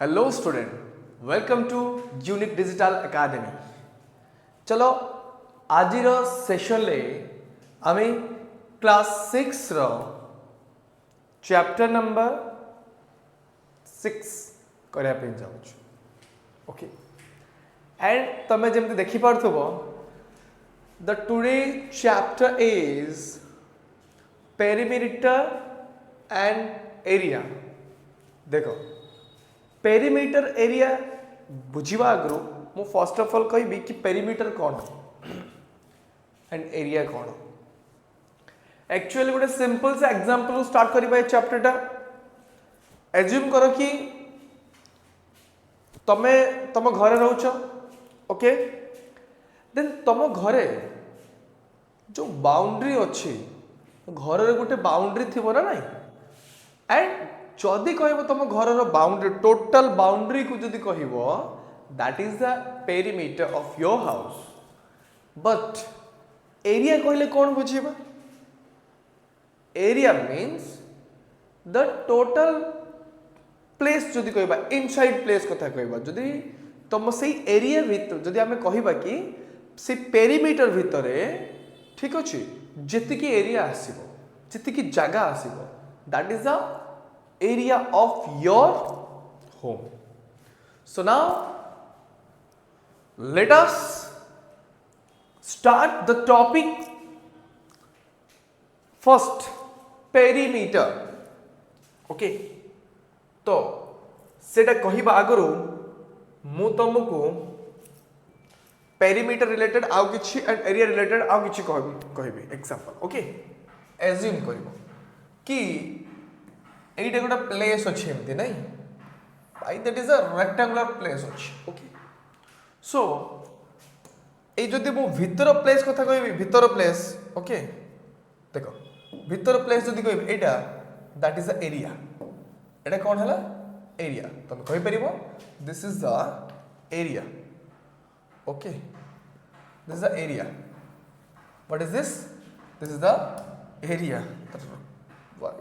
Hello student, welcome to unique digital academy. चलो आज session ले आमे क्लास 6 रो चैप्टर नंबर 6 करिया पे जाउछु। ओके, एंड तमे जेमते देखि पारथबो the today chapter is perimeter and area. देखो पेरीमीटर एरिया बुझिबा आगु मु फर्स्ट ऑफ ऑल कहबी कि पेरीमीटर कौन एंड एरिया कौन। एक्चुअली गोटे सिंपल से एग्जांपल स्टार्ट करिबा ए चैप्टर टा। एज्यूम करो कि तमे तम घरे रहउछ, ओके, देन तम घरे जो बाउंड्री अच्छी घर रे गोटे बाउंड्री थिबो ना नहीं, एंड जदि कहबो तुम घर बाउंड्री टोटल बाउंड्री को जदि कहबो that is the perimeter of your house. But area कहले कौन बुझीबा? Area means the total place जदि कहबा इनसाइड प्लेस कथा कहबा जदि तुम से एरिया भीतर जदि आमे कहबा कि से पेरीमीटर भितरे ठीक अछि जेति की एरिया आसीबो जेति की जगह आसीबो that is the area of your home. So now let us start the topic first, perimeter. Okay, तो सेटा कहिबा आगरो मु तुमको पेरीमीटर रिलेटेड आउ किछि एंड एरिया रिलेटेड आउ किछि कहबी एग्जांपल। ओके, एज्यूम करिवो कि एटा गोटे प्लेस अच्छे एमती नहीं भाई, that is a rectangular place अच्छे। ओके, सो ए जदि मु भीतर प्लेस कथा कहबी भीतर प्लेस, ओके देखो भीतर प्लेस जदि कहबी एटा दैट इज द एरिया। एटा कौन हला? एरिया। तुम कहि परिबो this is the area. Okay, this is the area. What is this? This is the area.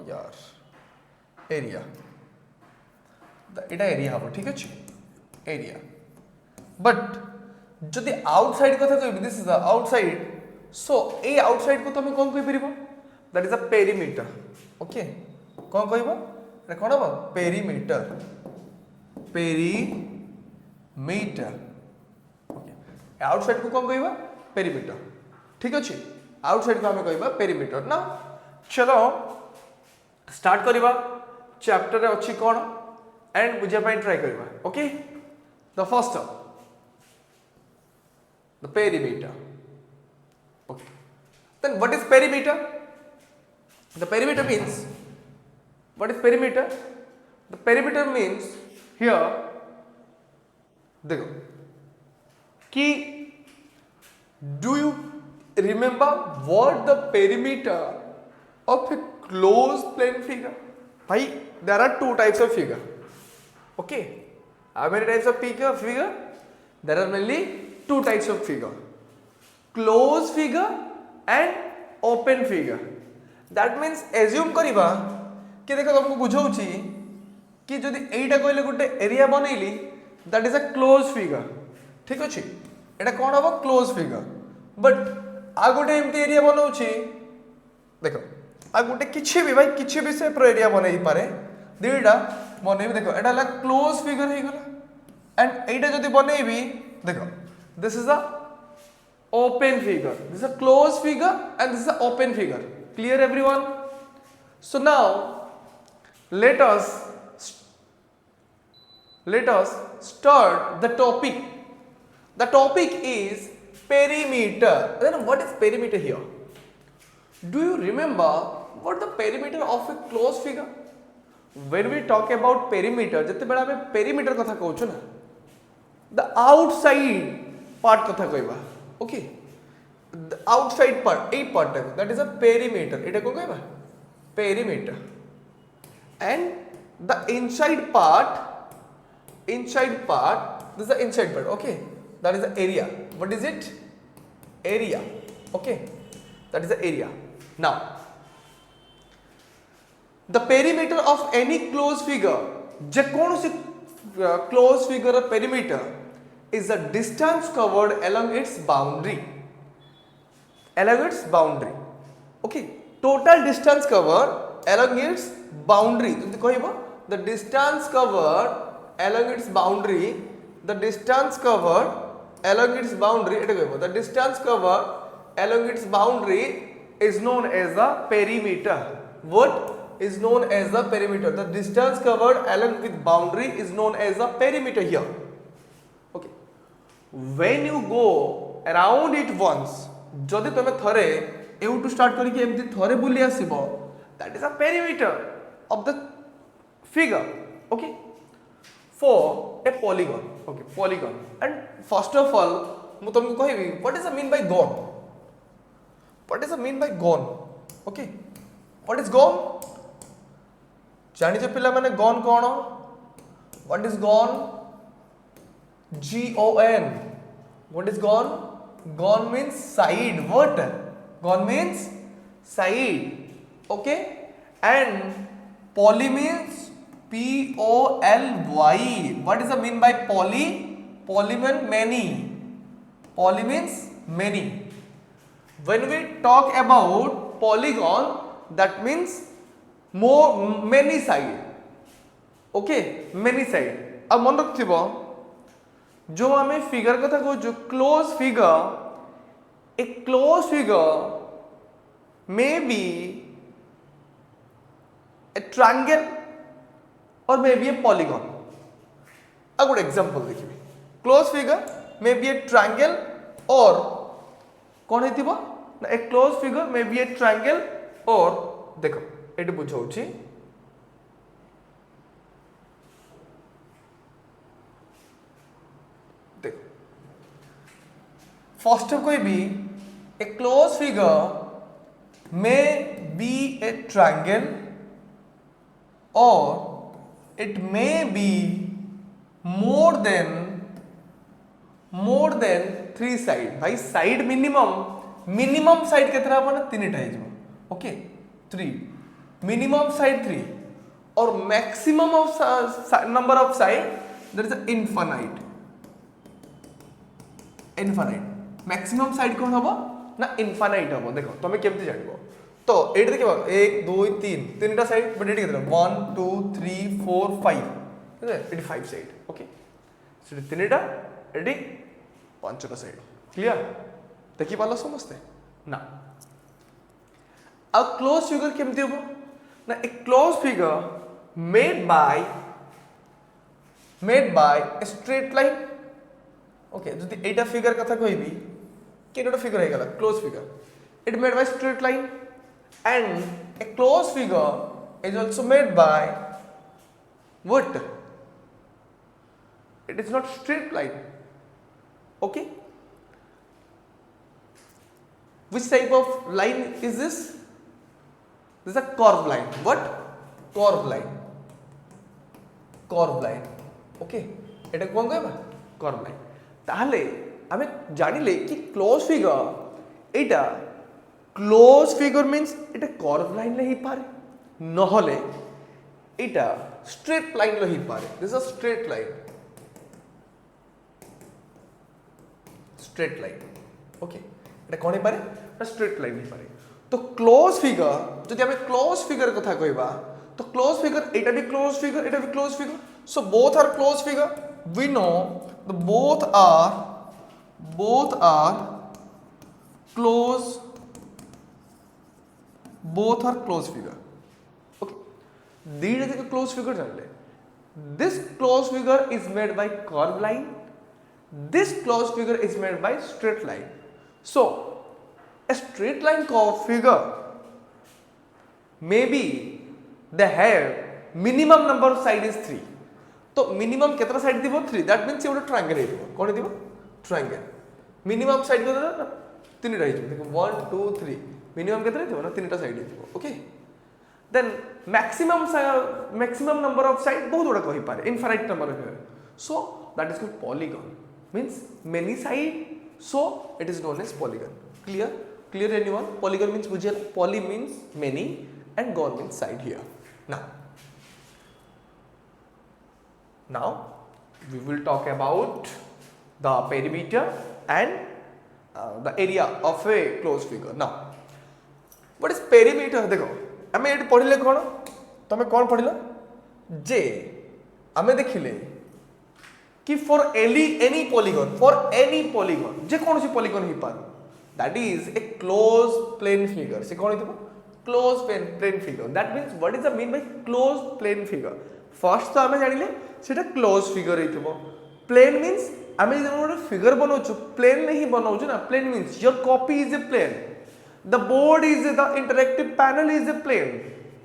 यार एरिया एटा एरिया हम ठीक अच्छे एरिया। बट जदि आउटसाइड कथा कहबी this is the outside, so ए आउटसाइड को तुम कौन कहि परिबो? That is a perimeter. Okay, कौन कहबो? एटा कोन हो? पेरीमीटर। पेरीमीटर। ओके, आउटसाइड को कौन कहबा? पेरीमीटर। ठीक अच्छे, आउटसाइड को हमें कहबा पेरीमीटर ना। चलो स्टार्ट करिबा। चैप्टर अच्छी कौन एंड बुझा ट्राई करवा। Okay, the first the perimeter. Okay, then what is perimeter? The perimeter means what is perimeter? The perimeter means here देखो कि do you remember what the perimeter of a close plane figure? भाई there are two types of figure. Okay, how many types of figure? There are mainly two types of figure, closed figure and open figure. That means assume करिबा कि देखो तुमको बुझौची कि जदि एटा कहले गोटे area बनैली that is a closed figure। ठीक अछि, एटा कोन हबो? closed figure। बट आ गोटे एमती एरिया बनौची देखो आ गोटे किछि भी भाई किछि भी शेप रो एरिया बनै पारे दुईटा बनैबी। देखो एटा ला क्लोज फिगर हे गला एंड एटा जदि बनैबी देखो this is a open figure, this is a close figure and this is a open figure. Clear everyone? So now let us start the topic. The topic is perimeter. Then what is perimeter here? Do you remember what the perimeter of a closed figure? When we talk about perimeter, जते बेला हमें perimeter कथा कहउछु ना, the outside part कथा कहबा। Okay, the outside part A part that is a perimeter। एटा को कहबा perimeter। and the inside part this is the inside part। okay, that is the area। what is it? area। okay, that is the area। now the perimeter of any closed figure, जेकोसी closed figure perimeter is the distance covered along its boundary. Along its boundary. Okay. Total distance covered along its boundary. The distance covered along its boundary. The distance covered along its boundary. The distance covered along its boundary is known as the perimeter. What is known as the perimeter? The distance covered along with boundary is known as the perimeter here. Okay. When you go around it once, जदि तुम थरे एवं to start करके एमती थरे बुली आसीबो, that is a perimeter of the figure. Okay. For a polygon. Okay, polygon. And first of all, ମୁଁ तुमको कहिबी what is the mean by gone? What is the mean by gone? Okay. What is gone? जानिଛ पिला माने gone कौन? What is gone? G-O-N. What is gone? Gone means side. What? Gone means side. Okay. And poly means P-O-L-Y. What is the mean by poly? Poly means many. Poly means many. When we talk about polygon, that means more many side. Okay, many side. अब मन रखिबो जो आमे figure कथा को जो close figure, a closed figure may be a triangle or may be a polygon. A good example देखिए. Closed figure may be a triangle or कौन है थिबो? A closed figure may be a triangle or देखो eighty बुझाउछि देखो first कोई भी a closed figure may be a triangle or it may be more than 3 side. भाई side minimum side केतरा अपन 3 टा हिजो. Okay 3 minimum side 3 or maximum of number of side there is a infinite. Maximum side कौन हबो ना infinite हबो. देखो तुम केमती जानबो तो एटी देखिबो 1 2 3 तीनटा साइड बट एटी केतरा 1 2 3 4 5 एटी 5 साइड. ओके सो तीनटा एटी 5टा साइड. क्लियर देखि पालो समझते ना. A closed figure केमती हबो ना a closed figure made by a straight line. Okay जदि एटा फिगर कथा कहबी केनोटा फिगर हे गला closed figure it made by straight line and a closed figure is also made by what? It is not straight line. Okay, which type of line is this? This is a curved line. What? Curved line. Okay, এটা কোন কইবা curved line. তাহলে আমি জানিলে কি close figure এটা close figure means এটা curved line লে হি পারে নহলে এটা straight line লে হি পারে. This is a straight line. Okay, এটা কোন হি পারে এটা straight line হি পারে. तो क्लोज फिगर যদি আমি ক্লোজ ফিগার কথা কইবা তো ক্লোজ ফিগার এটা বি ক্লোজ ফিগার এটা B close figure. So both are close figure. We know the both are close figure. Okay, these are the close figure जानले. This close figure is made by curved line. This close figure is made by straight line. So a straight line curve figure maybe they have minimum number of side is 3. तो minimum केतना side दिबो 3. That means ये triangle हे दिबो. कोन दिबो triangle. Minimum side केतना ना 3 टा हिजो. देखो 1 2 3 मिनिमम केतना दिबो ना 3 टा साइड दिबो. Okay then maximum number of side बहुत बड़ा कहि पारे infinite number of. So that is called polygon means many side. So it is known as polygon. Clear anyone? Polygon means bujhel. Poly means many and gon means side here. now we will talk about the perimeter and the area of a closed figure. Now what is perimeter? देखो आम ये पढ़ले कौन तुम कौन पढ़ल जे आम देखिले कि फॉर एनी पॉलीगन जे कौन सी पॉलीगन हो पार that is a close plane figure से कौन हो close plane figure that means what is the mean by close plane figure first तो आम जानिले सेटा क्लोज फिगर हो प्लेन मीन्स आम जो फिगर बनाऊँ प्लेन नहीं बनाऊँ ना plane means your copy is a plane the board is the interactive panel is a plane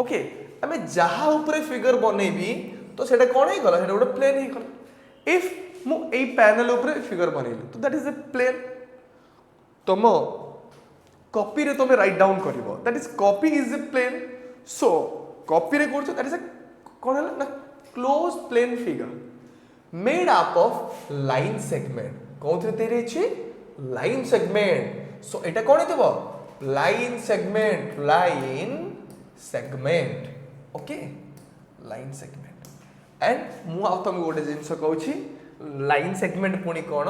okay आम जहाँ ऊपर फिगर बनैबी तो सेटा कौन हो गला सेटा गोटे प्लेन हो गला इफ मु ए पैनल ऊपर फिगर बनैली तो दैट इज ए प्लेन तुम कॉपी रे तुम राइट डाउन करिवो that is copy is a plane so copy रे करछो दैट इज ए कौन है ना close plane figure made up of line segment कौन थे तेरे छी लाइन सेगमेंट सो एटा कौन हेतबो line segment okay line segment and मु आ तुमको गोटे जिनस कहूची लाइन सेगमेंट पुणी कौन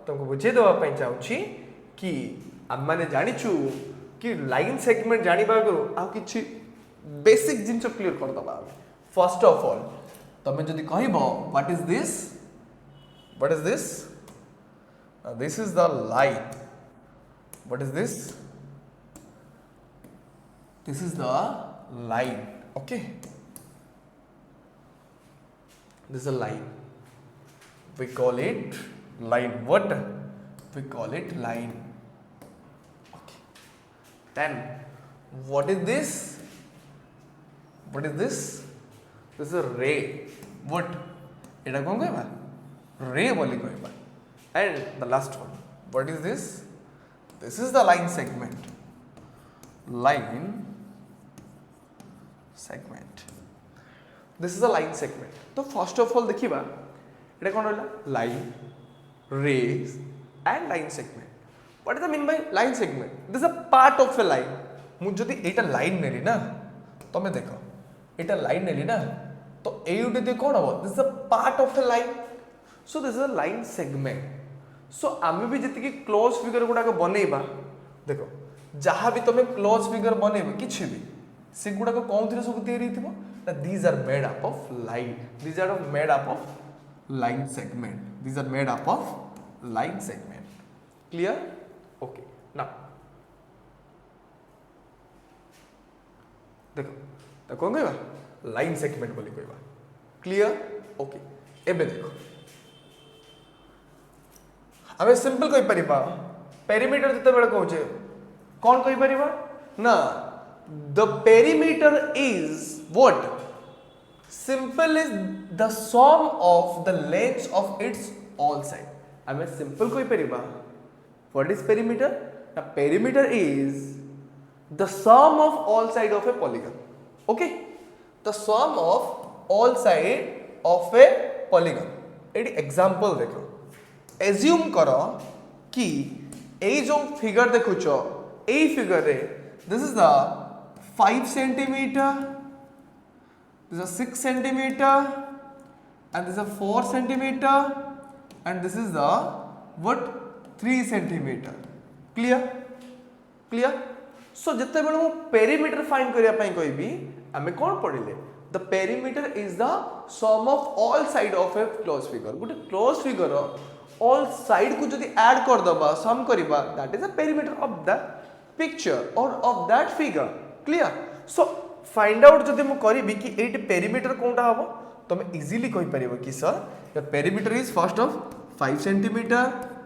तुमको बुझे देवा पई चाहूची कि आम माने जानिछु कि लाइन सेगमेंट जानिबा आ किछि बेसिक जिनस क्लियर कर दबा फर्स्ट ऑफ ऑल तमे जदि कहबो what is this this is the line what is this is the line okay this is a line we call it line what we call it line okay then what is this this is a ray what eta kon कहबा ray बोली कहबा and the last one what is this is the line segment this is a line segment तो first of all देखिबा एटा कोन होला line rays and line segment what is the mean by line segment this is a part of a line मु जदि एटा line नेली ना तमे देखो एटा line नेली ना तो एउटे दे कोन हो this is a part of a line so this is a line segment so आमे भी जति कि क्लोज फिगर गुडा को बनेबा देखो जहाँ भी तुम क्लोज फिगर बनैबो किछि भी से गुडा को कौन थरे सब तैयारी थिबो ना these are made up of line these are made up of line segment clear okay now देखो तो कौन कहबा लाइन सेगमेंट बोली कहबा क्लियर ओके एबे देखो हमें सिंपल कहि परिबा पेरीमीटर जते बेले कहूचे कौन कहि परिबा ना the perimeter is what simple is the sum of the lengths of its all side हमें सिंपल कहि परिबा what is perimeter the perimeter is the sum of all side of a polygon okay the sum of all side of a polygon एडी example देखो assume करो कि ए जो figure देखुचो ए फिगर रे this is the 5 centimeter this is a 6 centimeter and this is a 4 centimeter and this is the what 3 centimeter clear so जते बेले मु पेरीमीटर फाइंड करिया पई कहबी हमें कोन पढिले the perimeter is the sum of all side of a closed figure Gute closed figure all side को जदि add कर दबा सम करिबा that is the perimeter of the picture or of that figure clear so find out जदि मु करिबी कि eight perimeter कोनटा हबो तो मैं इजीली कहि परिबो कि sir the perimeter is first of 5 centimetre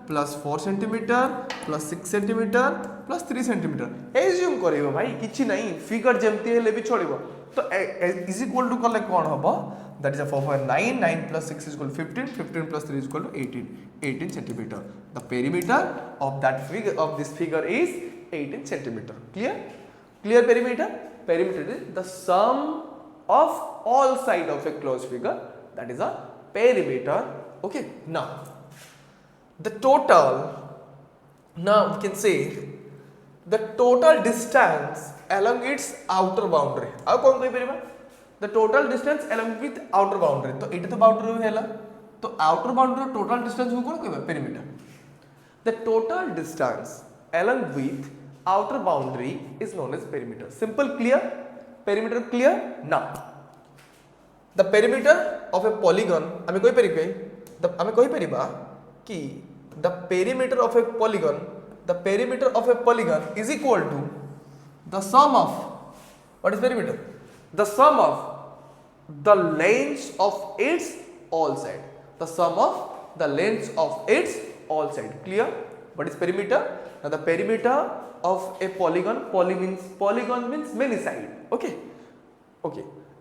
plus 4 centimetre plus 6 centimetre plus 3 centimetre assume करिबो भाई किछि नहीं फिगर जेमती हेले भी चलिबो तो इज इक्वल टू कले कोन हबो that is a 4 9 plus 6 is equal to 15 plus 3 is equal to 18 centimeter the perimeter of that figure of this figure is 18 centimeter clear perimeter is the sum of all side of a closed figure that is a perimeter okay now the total now we can say the total distance along its outer boundary how kon koi periba the total distance along with outer boundary तो एटा तो boundary हैला तो outer boundary total distance को कोन कहबा perimeter the total distance along with outer boundary is known as perimeter simple clear perimeter clear now the perimeter of a polygon आमे कोइ परिबे आमे कोइ परिबा कि the perimeter of a polygon is equal to the sum of what is perimeter the sum of the lengths of its all side the sum of the lengths of its all side clear what is perimeter now the perimeter of a polygon means many side okay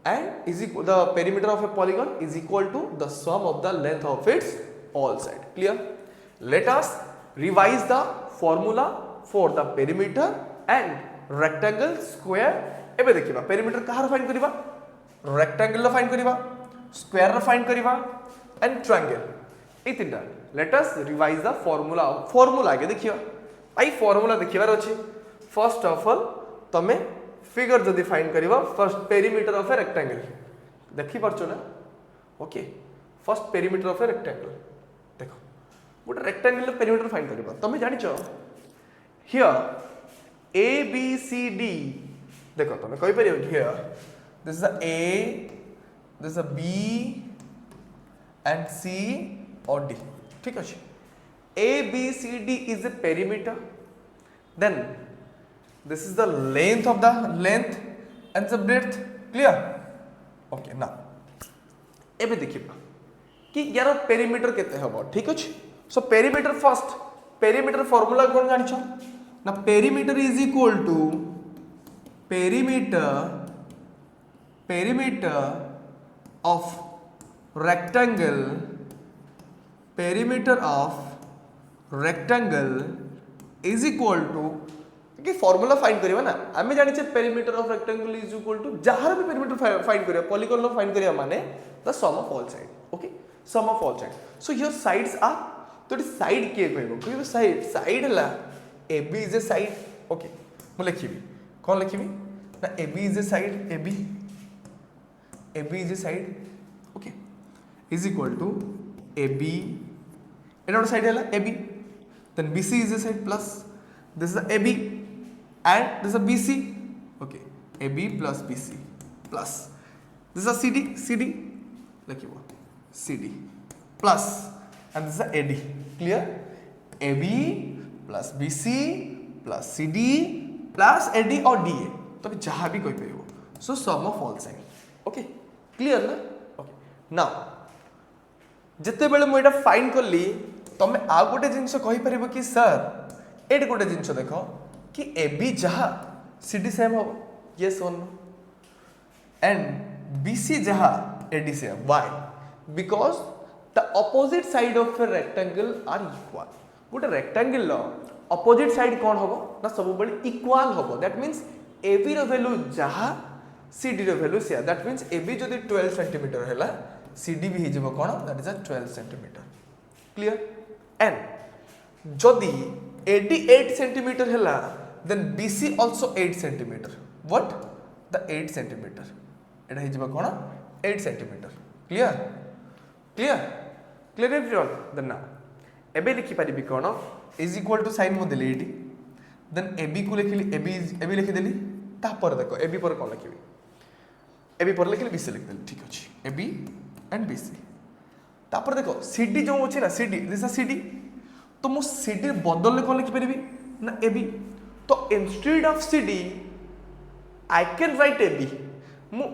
and is equal the perimeter of a polygon is equal to the sum of the length of its all side clear let us revise the formula for the perimeter and rectangle square एबे देखिबा perimeter कहार find करिबा rectangle रो find करिबा square रो find करिबा and triangle ए तीनटा let us revise the formula आगे देखियो आई फार्मूला देखिबार अछि फर्स्ट ऑफ ऑल तमे फिगर जदी फाइंड करिबा first perimeter of a rectangle देखि परछो ना okay first perimeter of a rectangle देखो गोटे रेक्टेंगल रो पेरीमीटर फाइंड करिबा तमे जानिचो here A B C D देखो तुम कही पार here this is a A this is a B and C और डी ठीक अच्छे A B C D is a perimeter then this is the length of the length and the breadth clear okay ना एबे देखिबा कि यार perimeter केते हबो ठीक अछि so perimeter first perimeter formula कोन जानिछो ना perimeter is equal to perimeter of rectangle is equal to कि फार्मूला फाइंड करिवा ना आमे जानि छे perimeter of rectangle is equal to जहार भी पेरीमीटर फाइंड करिया पॉलीगॉन लो फाइंड करिया माने the sum of all side okay sum of all side so here sides are तो साइड के कहबो साइड हला AB is a side okay मु लिखिबी कौन लिखिबी ना AB is a side AB is a side okay is equal to AB एटा गोटे side हैला AB then BC is a side plus this is a AB and this is a BC okay AB plus BC plus this is a CD लिखिबो CD plus and this is a AD clear AB plus BC plus CD plus AD और DA तबे जहां भी कोई परिबो so sum of all side okay clear ना okay now जते बेले मु एटा फाइंड करली तमे आ गोटे जिंस कहि परिबो कि सर एड गोटे जिंस देखो कि एबी जहां सीडी सेम हो यस और नो एंड बीसी जहां AD same why because the opposite side of a rectangle are equal गोटे रेक्टेंगल लो ऑपोजिट साइड कौन होबो ना सब बड़ी इक्वल होबो दैट मींस AB रो वैल्यू जहा CD रो वैल्यू से दैट मींस AB जदी 12 सेंटीमीटर हैला CD भी हे जेबो कोन that is a 12 centimetre clear and जदी AD 8 सेंटीमीटर हैला then BC also 8 centimeter what the 8 centimeter एटा हे जेबो कोन 8 centimeter clear everyone then now एबे लिखि परिबी कोन is equal to sin मो देली एटी देन AB को लिखिली AB लिखि देली तापर देखो AB पर कोन लिखिबी AB पर लिखिली BC लिख देली ठीक अछि AB एंड BC तापर देखो CD जो अछि ना CD दिस इज CD तो मो CD बदल ले कोन लिखि परिबी ना AB तो instead of CD I can write AB मो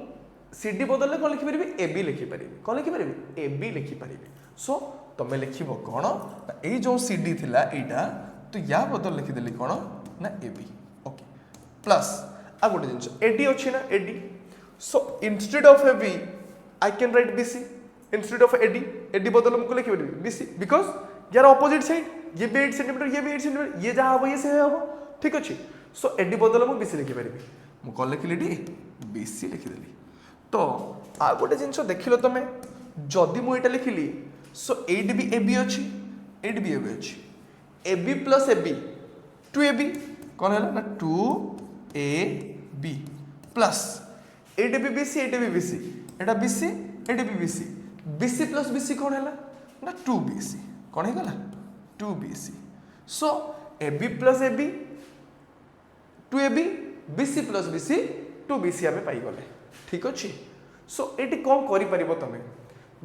CD बदल ले कोन लिखि परिबी AB लिखि परिबी कोन लिखि परिबी AB लिखि परिबी सो तमे लिखिबो कोन ए जो CD थिला एटा तो या बदल लिखि देली कोन ना AB ओके प्लस आ गोटे जिंस AD अछि ना AD so instead of AB I can write BC instead of AD बदल हमको लिखि देबी BC बिकॉज़ यार ऑपोजिट साइड ये भी 8 सेंटीमीटर ये भी 8 सेंटीमीटर ये जहां हो ये से हो ठीक अछि सो AD बदल हम BC लिखि परबी मु कोन लिखिली डी BC लिखि देली तो आ गोटे जिंस देखिलो तमे जदी मु एटा लिखिली सो 8 भी AB अछि 8 भी AB अछि AB plus AB 2AB कौन है ना 2AB plus एटी भी बीसी एटी भी बीसी एटा बीसी एटी भी बीसी बीसी प्लस बीसी कौन है ना 2BC कौन है 2BC सो AB plus AB 2AB BC plus BC 2BC आमे पाई गले ठीक अच्छे सो एटी कौन करि परिबो तमे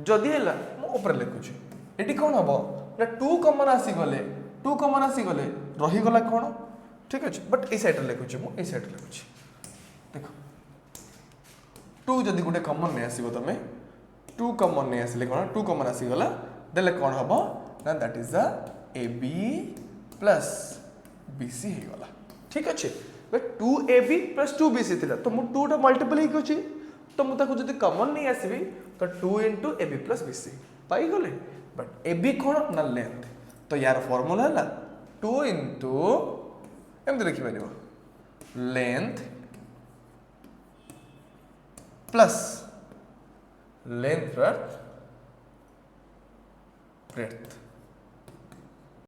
जदि हैला मो ऊपर लिखुची एटी कौन हबो ना 2 कॉमन आसी गले रही गला कौन ठीक अच्छे बट ए साइड लिखुची मो ए साइड लिखुची देखो 2 जदि गोटे कॉमन नहीं आसीबो तमे 2 कॉमन नहीं आसिले कौन 2 कॉमन आसी गला देले कौन हबो ना that is the AB plus BC हे गला ठीक अच्छे बट 2AB प्लस 2BC थिला तो मु 2 टा मल्टीपल हे कोची तो मु ताको जदि कॉमन नहीं आसीबी तो 2 into AB प्लस BC पाई गले बट AB कौन ना लेंथ तो यार फार्मूला है 2 into एमती लिखि परिबो लेंथ प्लस लेंथ ब्रेड्थ